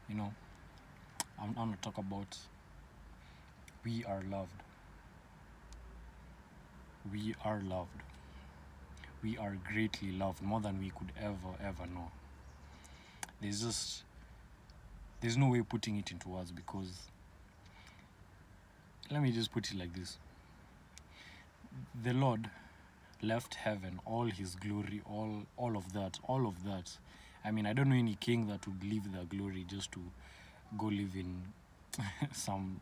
You know, I'm going to talk about we are loved. We are loved. We are greatly loved, more than we could ever know. There's no way putting it into words, because let me just put it like this. The Lord left heaven, all his glory, all of that. I mean, I don't know any king that would leave their glory just to go live in some,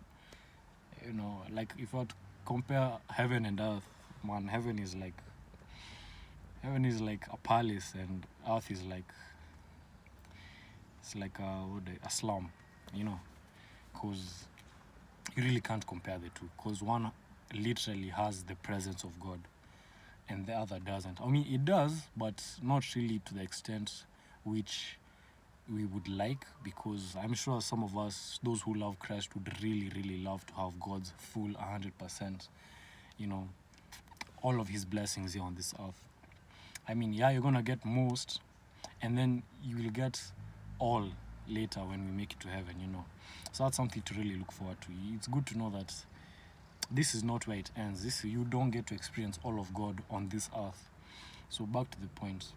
like if I were to compare heaven and earth, man, heaven is like a palace, and earth is like, it's like a slum, because you really can't compare the two, because one literally has the presence of God and the other doesn't. I mean, it does, but not really to the extent which we would like, because I'm sure some of us, those who love Christ, would really love to have God's full 100%, all of his blessings here on this earth. I mean, yeah, you're gonna get most, and then you will get all later when we make it to heaven, So that's something to really look forward to. It's good to know that this is not where it ends. You don't get to experience all of God on this earth. So back to the point.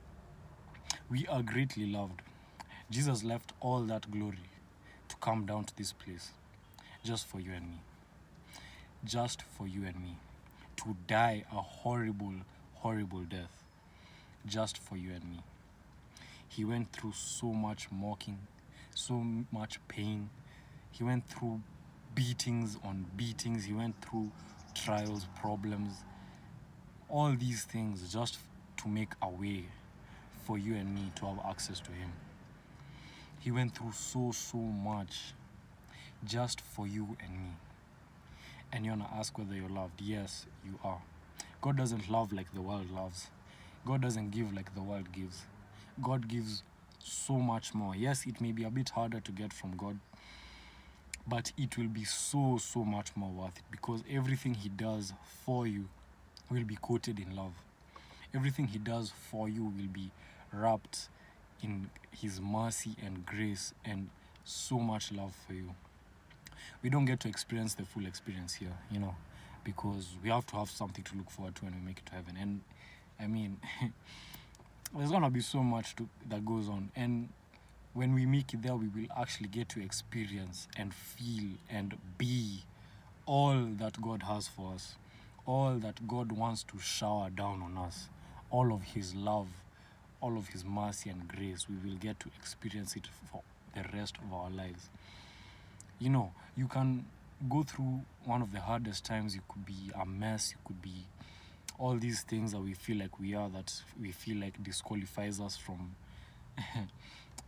We are greatly loved. Jesus left all that glory to come down to this place just for you and me. Just for you and me. To die a horrible death just for you and me. He went through so much mocking, so much pain. He went through beatings on beatings. He went through trials, problems, all these things just to make a way for you and me to have access to him. He went through so much just for you and me. And you want to ask whether you're loved? Yes, you are. God doesn't love like the world loves. God doesn't give like the world gives. God gives so much more. Yes, it may be a bit harder to get from God, but it will be so much more worth it, because everything he does for you will be coated in love. Everything he does for you will be wrapped in his mercy and grace and so much love for you. We don't get to experience the full experience here, because we have to have something to look forward to when we make it to heaven. And I mean, there's gonna be so much that goes on, and when we make it there, we will actually get to experience and feel and be all that God has for us, all that God wants to shower down on us, all of his love, all of his mercy and grace. We will get to experience it for the rest of our lives. You can go through one of the hardest times. You could be a mess. You could be all these things that we feel like we are, that we feel like disqualifies us from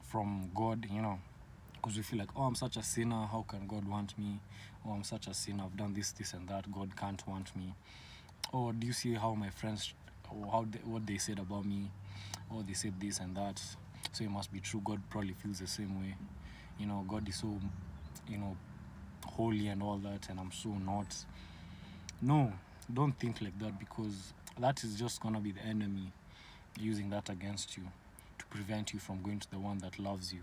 from God, because we feel like, oh, I'm such a sinner, how can God want me? Oh, I'm such a sinner, I've done this and that, God can't want me. Oh, do you see how my friends, what they said about me? Oh, they said this and that, so it must be true. God probably feels the same way. God is so, holy and all that, and I'm so not. No, don't think like that, because that is just gonna be the enemy using that against you to prevent you from going to the one that loves you.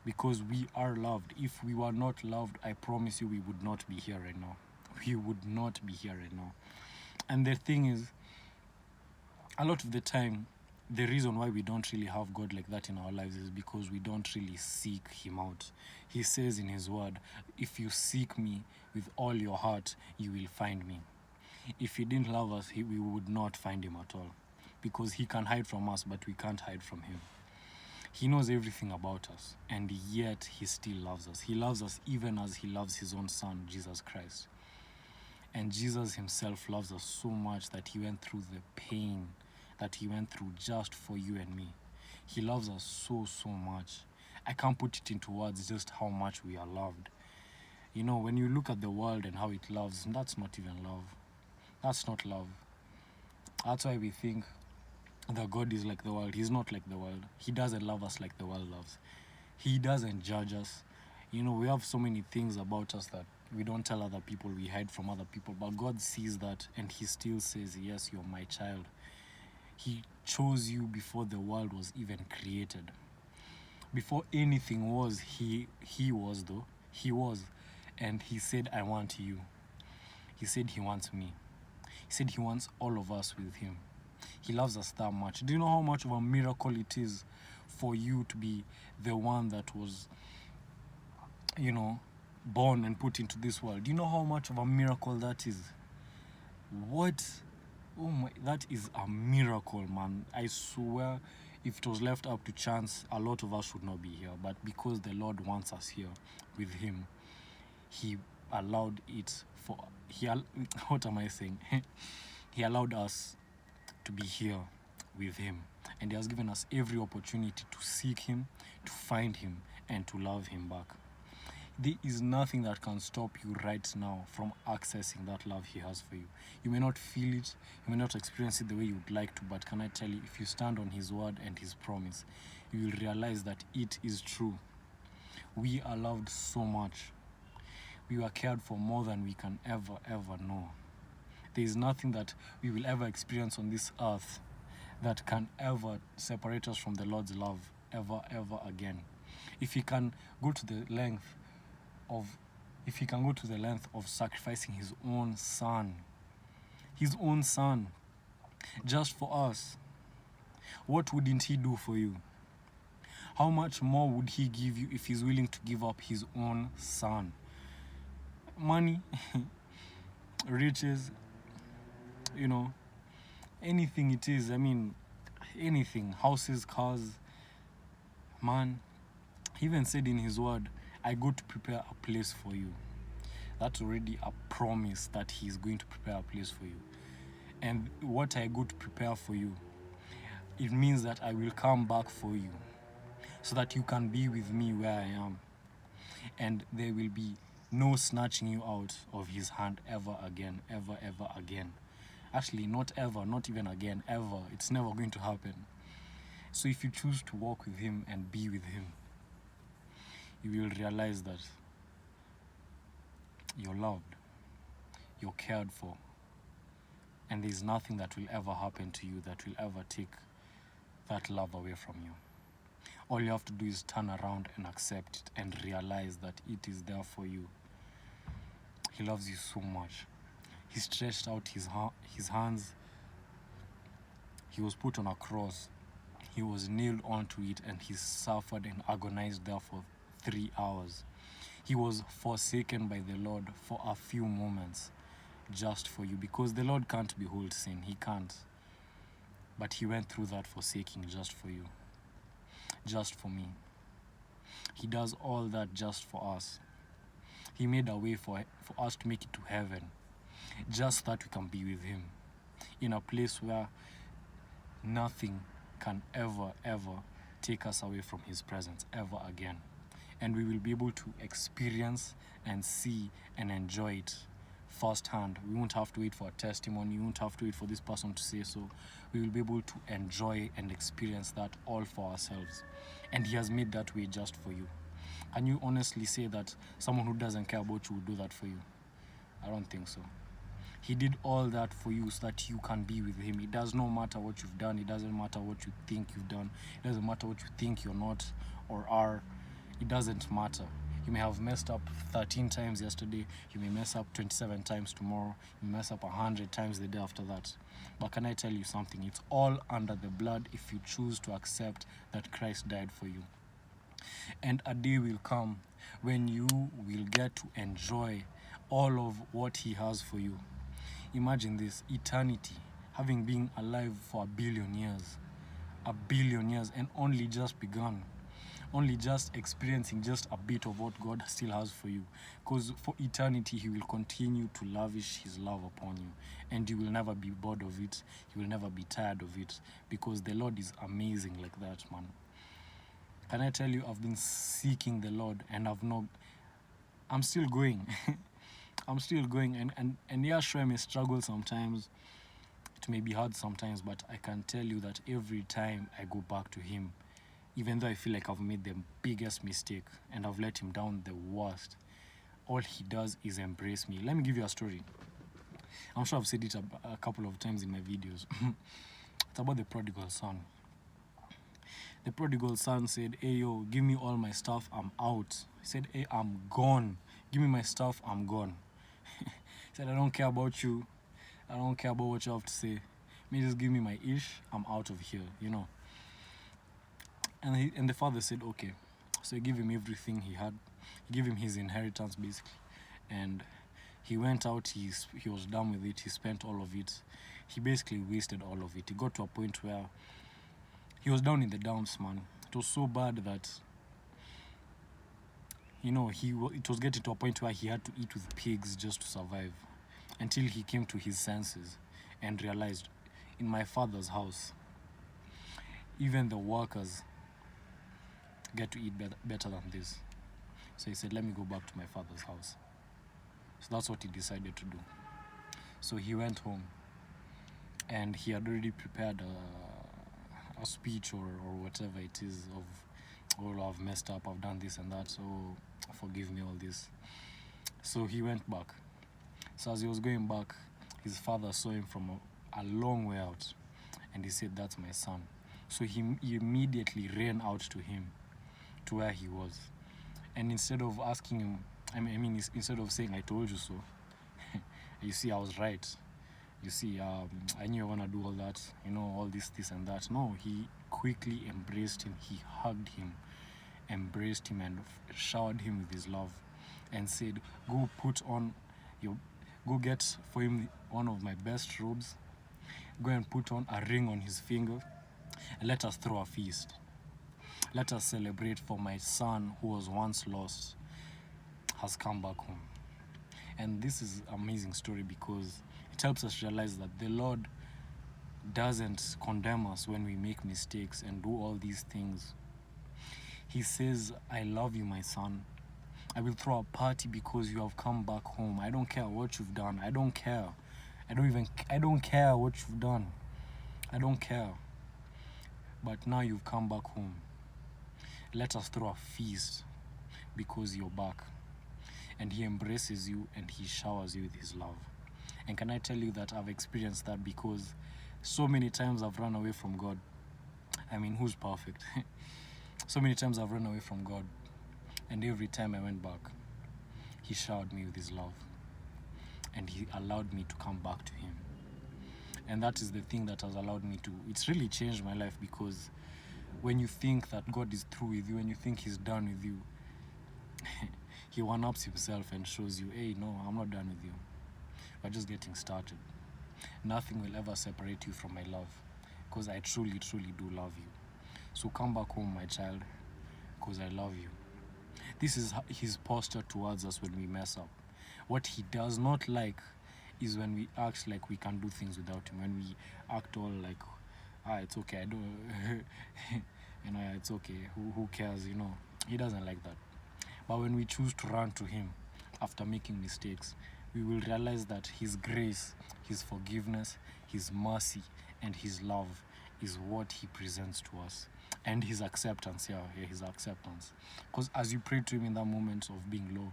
Because we are loved. If we were not loved, I promise you we would not be here right now. We would not be here right now. And the thing is, a lot of the time, the reason why we don't really have God like that in our lives is because we don't really seek him out. He says in his word, if you seek me with all your heart, you will find me. If he didn't love us, we would not find him at all. Because he can hide from us, but we can't hide from him. He knows everything about us, and yet he still loves us. He loves us even as he loves his own son, Jesus Christ. And Jesus himself loves us so much that he went through the pain that he went through just for you and me. He loves us so much. I can't put it into words just how much we are loved. When you look at the world and how it loves, that's not even love. That's not love. That's why we think that God is like the world. He's not like the world. He doesn't love us like the world loves. He doesn't judge us. We have so many things about us that we don't tell other people, we hide from other people, but God sees that and he still says, yes, you're my child. He chose you before the world was even created. Before anything was, he was though. He was. And he said, I want you. He said he wants me. He said he wants all of us with him. He loves us that much. Do you know how much of a miracle it is for you to be the one that was, born and put into this world? Do you know how much of a miracle that is? What? Oh my, that is a miracle, man. I swear, if it was left up to chance, a lot of us would not be here. But because the Lord wants us here with him, he allowed it for, what am I saying? He allowed us to be here with him. And he has given us every opportunity to seek him, to find him, and to love him back. There is nothing that can stop you right now from accessing that love he has for you. You may not feel it, you may not experience it the way you would like to, but can I tell you, if you stand on his word and his promise, you will realize that it is true. We are loved so much. We are cared for more than we can ever know. There is nothing that we will ever experience on this earth that can ever separate us from the Lord's love ever again. If he can go to the length of sacrificing his own son just for us, what wouldn't he do for you? How much more would he give you if he's willing to give up his own son? Money, riches, anything it is. I mean, anything, houses, cars, man. He even said in his word, I go to prepare a place for you. That's already a promise that he's going to prepare a place for you. And what I go to prepare for you, it means that I will come back for you so that you can be with me where I am. And there will be no snatching you out of his hand ever again. Actually, not ever, not even again, ever. It's never going to happen. So if you choose to walk with him and be with him, you will realize that you're loved, you're cared for, and there's nothing that will ever happen to you that will ever take that love away from you. All you have to do is turn around and accept it and realize that it is there for you. He loves you so much. He stretched out his hands. He was put on a cross. He was nailed onto it, and he suffered and agonized there for 3 hours. He was forsaken by the Lord for a few moments just for you, because the Lord can't behold sin. He can't. But he went through that forsaking just for you, just for me. He does all that just for us. He made a way for us to make it to heaven, just that we can be with him in a place where nothing can ever take us away from his presence ever again. And we will be able to experience and see and enjoy it firsthand. We won't have to wait for a testimony. We won't have to wait for this person to say so. We will be able to enjoy and experience that all for ourselves. And he has made that way just for you. Can you honestly say that someone who doesn't care about you will do that for you? I don't think so. He did all that for you so that you can be with him. It does not matter what you've done. It doesn't matter what you think you've done. It doesn't matter what you think you're not or are. It doesn't matter. You may have messed up 13 times yesterday. You may mess up 27 times tomorrow. You may mess up 100 times the day after that. But can I tell you something? It's all under the blood if you choose to accept that Christ died for you. And a day will come when you will get to enjoy all of what he has for you. Imagine this, eternity, having been alive for 1 billion years. 1 billion years, and only just begun. Only just experiencing just a bit of what God still has for you. Because for eternity, he will continue to lavish his love upon you. And you will never be bored of it. You will never be tired of it. Because the Lord is amazing like that, man. Can I tell you, I've been seeking the Lord, and I'm still going. I'm still going, and yeah, sure, I may struggle sometimes. It may be hard sometimes, but I can tell you that every time I go back to him, even though I feel like I've made the biggest mistake and I've let him down the worst, all he does is embrace me. Let me give you a story. I'm sure I've said it a couple of times in my videos. It's about the prodigal son. The prodigal son said, hey, yo, give me all my stuff, I'm out. He said, hey, I'm gone. Give me my stuff, I'm gone. He said, I don't care about you. I don't care about what you have to say. Me just give me my ish, I'm out of here, you know. And the father said, okay. So he gave him everything he had. He gave him his inheritance, basically. And he went out, he was done with it, he spent all of it. He basically wasted all of it. He got to a point where he was down in the dumps, man. It was so bad that, you know, it was getting to a point where he had to eat with pigs just to survive, until he came to his senses and realized, in my father's house, even the workers get to eat better than this. So he said, let me go back to my father's house. So that's what he decided to do. So he went home, and he had already prepared a speech or whatever it is of, oh, I've messed up, I've done this and that, so forgive me all this. So he went back. So as he was going back, his father saw him from a long way out, and he said, that's my son. So he immediately ran out to him, to where he was. And instead of asking him, instead of saying, I told you so, you see, I was right. You see, I knew you were going to do all that, you know, all this and that. No, he quickly embraced him. He hugged him, embraced him, and showered him with his love, and said, go get for him one of my best robes, go and put on a ring on his finger, and let us throw a feast. Let us celebrate, for my son who was once lost has come back home. And this is an amazing story because it helps us realize that the Lord doesn't condemn us when we make mistakes and do all these things. He says, I love you, my son. I will throw a party because you have come back home. I don't care what you've done. I don't care. I don't care what you've done. I don't care. But now you've come back home. Let us throw a feast because you're back. And he embraces you and he showers you with his love. And can I tell you that I've experienced that, because so many times I've run away from God. I mean, who's perfect? So many times I've run away from God, and every time I went back, he showered me with his love, and he allowed me to come back to him. And that is the thing that has allowed me to, it's really changed my life, because when you think that God is through with you, when you think he's done with you, he one-ups himself and shows you, hey, no, I'm not done with you. We're just getting started. Nothing will ever separate you from my love, because I truly, truly do love you. So come back home, my child, because I love you. This is his posture towards us when we mess up. What he does not like is when we act like we can do things without him. When we act all like, it's okay, I don't, you know, it's okay, who cares, you know. He doesn't like that. But when we choose to run to him after making mistakes, we will realize that his grace, his forgiveness, his mercy, and his love is what he presents to us. And his acceptance, his acceptance. Because as you pray to him in that moment of being low,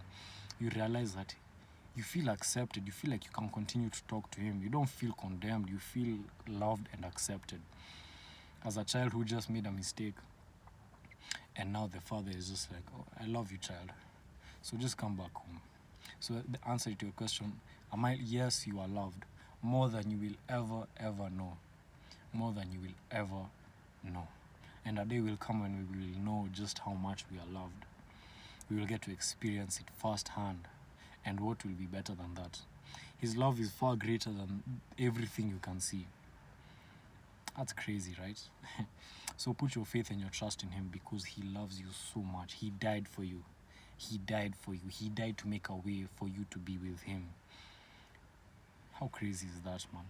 you realize that you feel accepted. You feel like you can continue to talk to him. You don't feel condemned. You feel loved and accepted. As a child who just made a mistake, and now the father is just like, oh, I love you, child. So just come back home. So the answer to your question, yes, you are loved. More than you will ever know. More than you will ever know. And a day will come when we will know just how much we are loved. We will get to experience it firsthand. And what will be better than that? His love is far greater than everything you can see. That's crazy, right? So put your faith and your trust in him, because he loves you so much. He died for you. He died for you. He died to make a way for you to be with him. How crazy is that, man?